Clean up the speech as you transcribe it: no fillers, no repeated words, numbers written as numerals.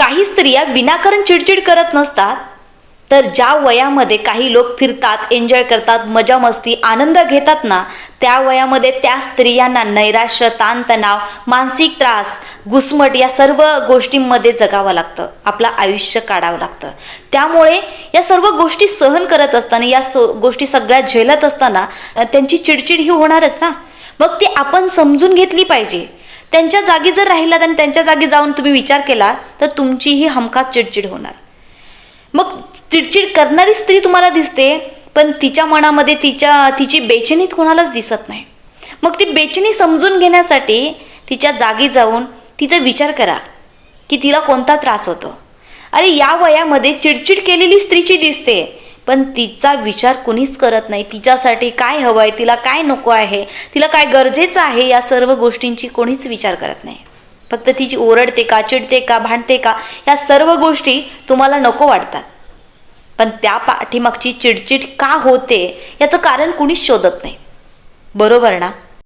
काही स्त्रिया विनाकारण चिडचिड करत नसतात, तर ज्या वयामध्ये काही लोक फिरतात, एन्जॉय करतात, मजा मस्ती आनंद घेतात ना, त्या वयामध्ये त्या स्त्रियांना नैराश्य, ताणतणाव, मानसिक त्रास, घुसमट या सर्व गोष्टींमध्ये जगावं लागतं, आपलं आयुष्य काढावं लागतं. त्यामुळे या सर्व गोष्टी सहन करत असताना, या गोष्टी सगळ्या झेलत असताना त्यांची चिडचिड ही होणारच ना. मग ती आपण समजून घेतली पाहिजे. त्यांच्या जागी जर राहिलात आणि त्यांच्या जागी जाऊन तुम्ही विचार केला तर तुमचीही हमखास चिडचिड होणार. मग चिडचिड करणारी स्त्री तुम्हाला दिसते, पण तिच्या मनामध्ये तिची बेचैनी कोणालाच दिसत नाही. मग ती बेचैनी समजून घेण्यासाठी तिच्या जागी जाऊन तिचा विचार करा की तिला कोणता त्रास होतो. अरे या वयामध्ये चिडचिड केलेली स्त्रीची दिसते, पण तिचा विचार कुणीच करत नाही. तिच्यासाठी काय हवं आहे, तिला काय नको आहे, तिला काय गरजेचं आहे, या सर्व गोष्टींची कोणीच विचार करत नाही. फक्त तिची ओरडते का, चिडते का, भांडते का, या सर्व गोष्टी तुम्हाला नको वाटतात. पण त्या पाठीमागची चिडचिड का होते याचं कारण कुणीच शोधत नाही. बरोबर ना?